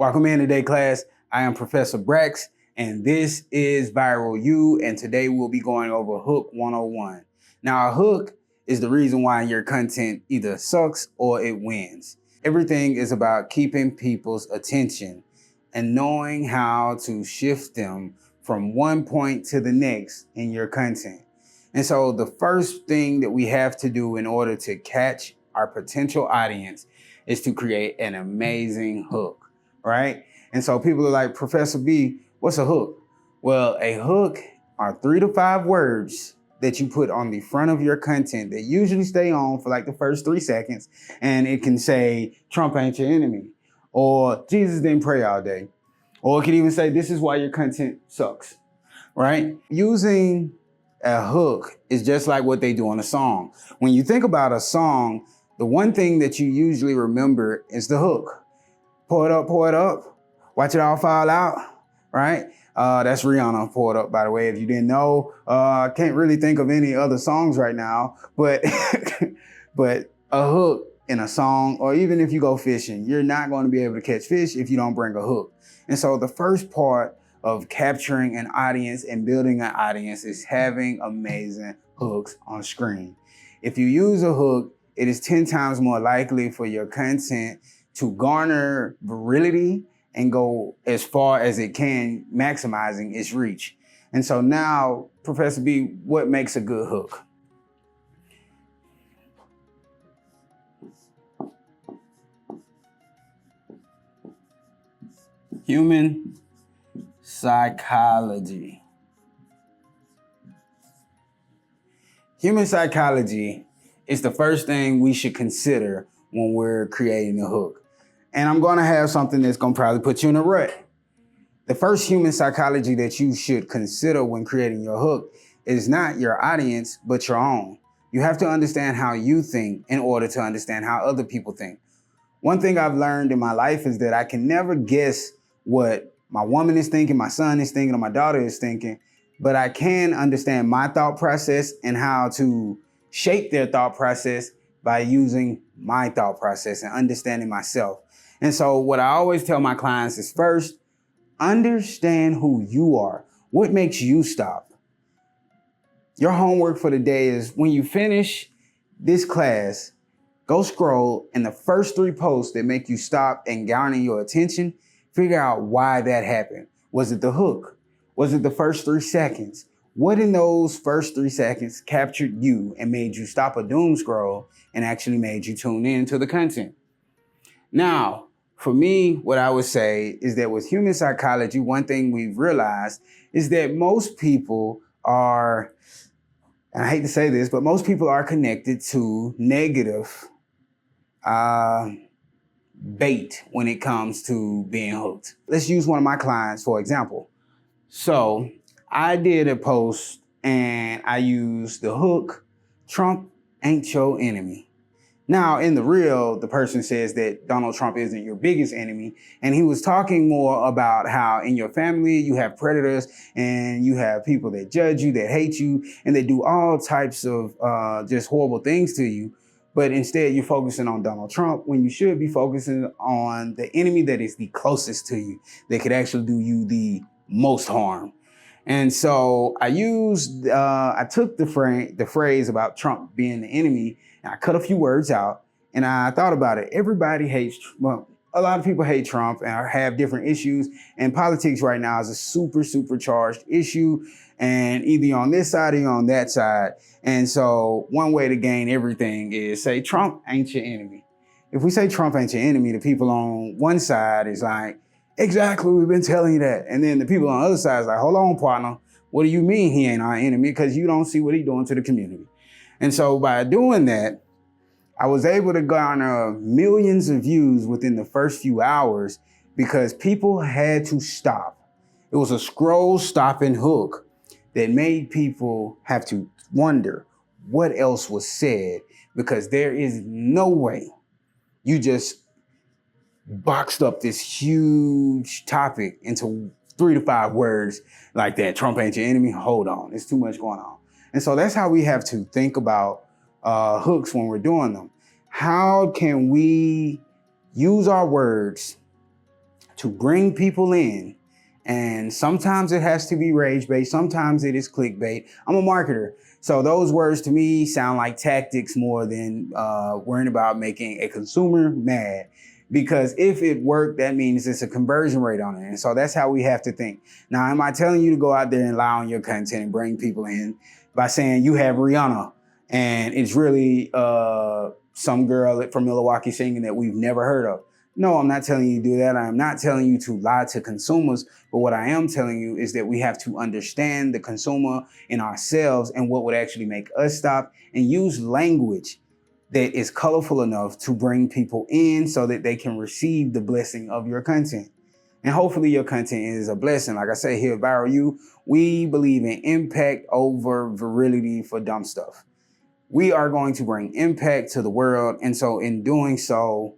Welcome in today, class. I am Professor Braxton, and this is Viral You, and today we'll be going over Hook 101. Now, a hook is the reason why your content either sucks or it wins. Everything is about keeping people's attention and knowing how to shift them from one point to the next in your content. And so the first thing that we have to do in order to catch our potential audience is to create an amazing hook. Right? And so people are like, Professor B, what's a hook? Well, a hook are 3 to 5 words that you put on the front of your content that usually stay on for like the first 3 seconds. And it can say, Trump ain't your enemy, or Jesus didn't pray all day. Or it can even say, this is why your content sucks, right? Using a hook is just like what they do on a song. When you think about a song, the one thing that you usually remember is the hook. Pour it up, watch it all fall out, right? That's Rihanna, Pour It Up, by the way, if you didn't know. I can't really think of any other songs right now, but, but a hook in a song, or even if you go fishing, you're not going to be able to catch fish if you don't bring a hook. And so the first part of capturing an audience and building an audience is having amazing hooks on screen. If you use a hook, it is 10 times more likely for your content to garner virality and go as far as it can, maximizing its reach. And so now, Professor B, what makes a good hook? Human psychology. Human psychology is the first thing we should consider when we're creating a hook. And I'm gonna have something that's gonna probably put you in a rut. The first human psychology that you should consider when creating your hook is not your audience, but your own. You have to understand how you think in order to understand how other people think. One thing I've learned in my life is that I can never guess what my woman is thinking, my son is thinking, or my daughter is thinking, but I can understand my thought process and how to shape their thought process by using my thought process and understanding myself. And so what I always tell my clients is first, understand who you are. What makes you stop? Your homework for the day is when you finish this class, go scroll and the first 3 posts that make you stop and garner your attention, figure out why that happened. Was it the hook? Was it the first 3 seconds? What in those first 3 seconds captured you and made you stop a doom scroll and actually made you tune in to the content? Now, for me, what I would say is that with human psychology, one thing we've realized is that most people are, and I hate to say this, but most people are connected to negative bait when it comes to being hooked. Let's use one of my clients, for example. So I did a post and I used the hook, Trump ain't your enemy. Now, in the reel, the person says that Donald Trump isn't your biggest enemy. And he was talking more about how in your family, you have predators and you have people that judge you, that hate you, and they do all types of just horrible things to you. But instead, you're focusing on Donald Trump when you should be focusing on the enemy that is the closest to you, that could actually do you the most harm. And so I took the phrase about Trump being the enemy, and I cut a few words out, and I thought about it. Everybody hates, well, a lot of people hate Trump and have different issues, and politics right now is a super charged issue, and either you're on this side or you're on that side. And so one way to gain everything is say Trump ain't your enemy. If we say Trump ain't your enemy, the people on one side is like, exactly, we've been telling you that. And then the people on the other side is like, hold on, partner. What do you mean he ain't our enemy? Because you don't see what he's doing to the community. And so by doing that, I was able to garner millions of views within the first few hours because people had to stop. It was a scroll stopping hook that made people have to wonder what else was said, because there is no way you just boxed up this huge topic into 3 to 5 words like that. Trump ain't your enemy. Hold on. There's too much going on. And so that's how we have to think about hooks when we're doing them. How can we use our words to bring people in. And sometimes it has to be rage-based. Sometimes it is clickbait. I'm a marketer. So those words to me sound like tactics more than worrying about making a consumer mad. Because if it worked, that means it's a conversion rate on it. And so that's how we have to think. Now, am I telling you to go out there and lie on your content and bring people in by saying you have Rihanna and it's really some girl from Milwaukee singing that we've never heard of? No, I'm not telling you to do that. I am not telling you to lie to consumers. But what I am telling you is that we have to understand the consumer in ourselves and what would actually make us stop, and use language that is colorful enough to bring people in so that they can receive the blessing of your content. And hopefully your content is a blessing. Like I say here at Viral You, we believe in impact over virility for dumb stuff. We are going to bring impact to the world. And so in doing so,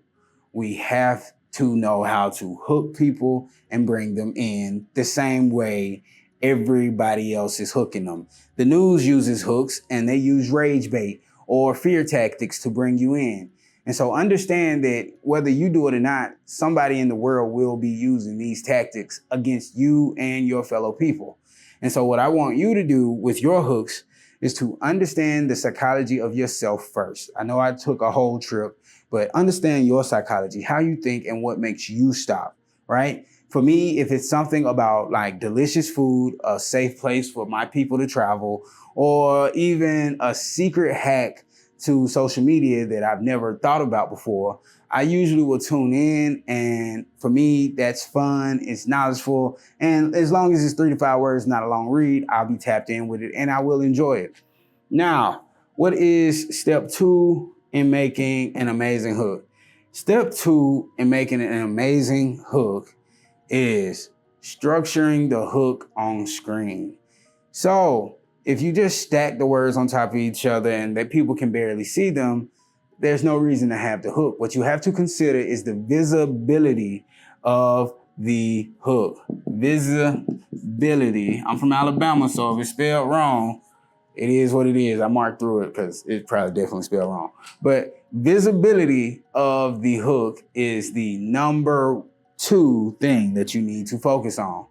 we have to know how to hook people and bring them in the same way everybody else is hooking them. The news uses hooks and they use rage bait or fear tactics to bring you in. And so understand that whether you do it or not, somebody in the world will be using these tactics against you and your fellow people. And so what I want you to do with your hooks is to understand the psychology of yourself first. I know I took a whole trip, but understand your psychology, how you think and what makes you stop, right? For me, if it's something about like delicious food, a safe place for my people to travel, or even a secret hack to social media that I've never thought about before, I usually will tune in. And for me, that's fun, it's knowledgeable. And as long as it's 3 to 5 words, not a long read, I'll be tapped in with it and I will enjoy it. Now, what is step 2 in making an amazing hook? Step 2 in making an amazing hook is structuring the hook on screen. So if you just stack the words on top of each other and that people can barely see them, there's no reason to have the hook. What you have to consider is the visibility of the hook. Visibility. I'm from Alabama, so if it's spelled wrong, it is what it is. I marked through it because it's probably definitely spelled wrong. But visibility of the hook is the number 2 thing that you need to focus on.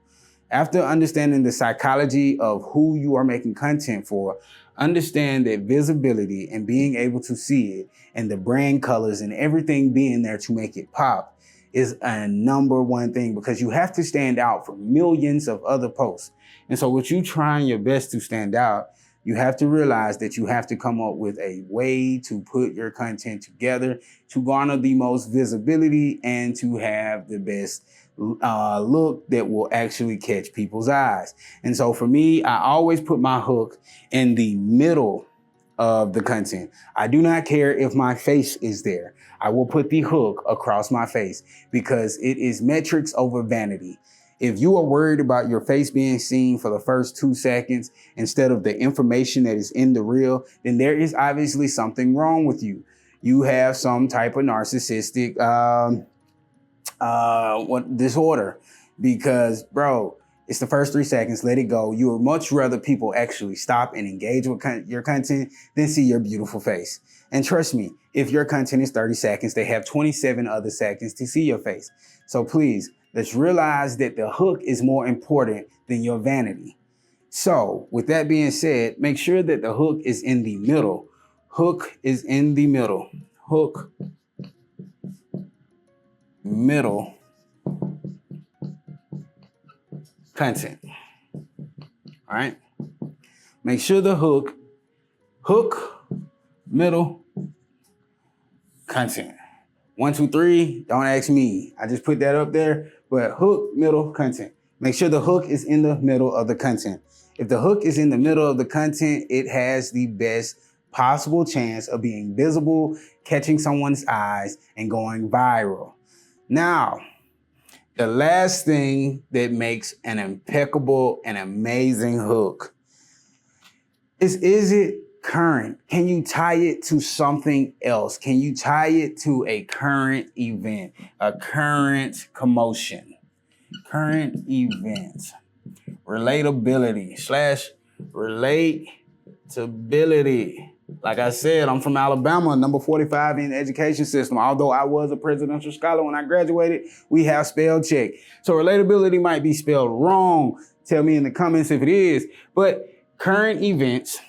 After understanding the psychology of who you are making content for, understand that visibility and being able to see it and the brand colors and everything being there to make it pop is a number 1 thing, because you have to stand out from millions of other posts. And so with you trying your best to stand out, you have to realize that you have to come up with a way to put your content together to garner the most visibility and to have the best look that will actually catch people's eyes. And so for me, I always put my hook in the middle of the content. I do not care if my face is there. I will put the hook across my face because it is metrics over vanity. If you are worried about your face being seen for the first 2 seconds instead of the information that is in the reel, then there is obviously something wrong with you. You have some type of narcissistic disorder, because bro, it's the first 3 seconds, let it go. You would much rather people actually stop and engage with your content than see your beautiful face. And trust me, if your content is 30 seconds, they have 27 other seconds to see your face. So please, let's realize that the hook is more important than your vanity. So with that being said, make sure that the hook is in the middle. Hook is in the middle. Hook, middle, content. All right. Make sure the hook, middle, content. 1, 2, 3, don't ask me. I just put that up there, but hook, middle, content. Make sure the hook is in the middle of the content. If the hook is in the middle of the content, it has the best possible chance of being visible, catching someone's eyes, and going viral. Now, the last thing that makes an impeccable and amazing hook is it current? Can you tie it to something else? Can you tie it to a current event, a current commotion, current event? Relatability / relatability. Like I said, I'm from Alabama, number 45 in the education system. Although I was a presidential scholar when I graduated, we have spell check. So relatability might be spelled wrong. Tell me in the comments if it is. But current events,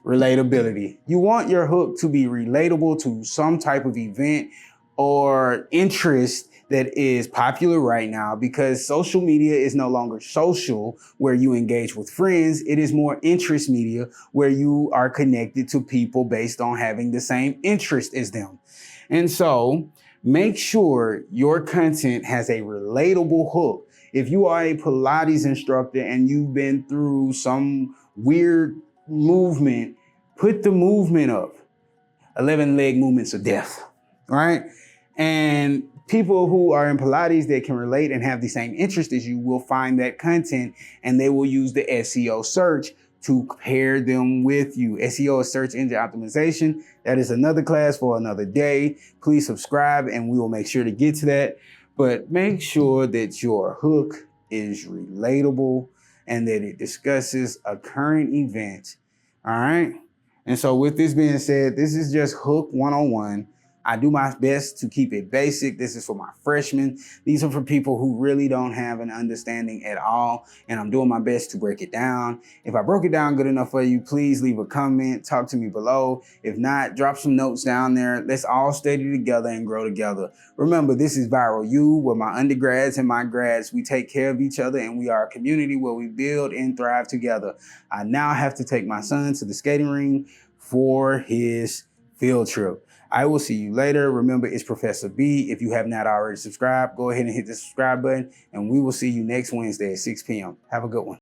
relatability. You want your hook to be relatable to some type of event or interest that is popular right now, because social media is no longer social where you engage with friends. It is more interest media where you are connected to people based on having the same interest as them. And so make sure your content has a relatable hook. If you are a Pilates instructor and you've been through some weird movement, put the movement up. 11 leg movements of death, right? And people who are in Pilates that can relate and have the same interest as you will find that content, and they will use the SEO search to pair them with you. SEO is search engine optimization. That is another class for another day. Please subscribe and we will make sure to get to that. But make sure that your hook is relatable and that it discusses a current event. All right. And so with this being said, this is just Hook 101. I do my best to keep it basic. This is for my freshmen. These are for people who really don't have an understanding at all. And I'm doing my best to break it down. If I broke it down good enough for you, please leave a comment, talk to me below. If not, drop some notes down there. Let's all study together and grow together. Remember, this is Viral U, where my undergrads and my grads, we take care of each other, and we are a community where we build and thrive together. I now have to take my son to the skating ring for his field trip. I will see you later. Remember, it's Professor B. If you have not already subscribed, go ahead and hit the subscribe button, and we will see you next Wednesday at 6 p.m. Have a good one.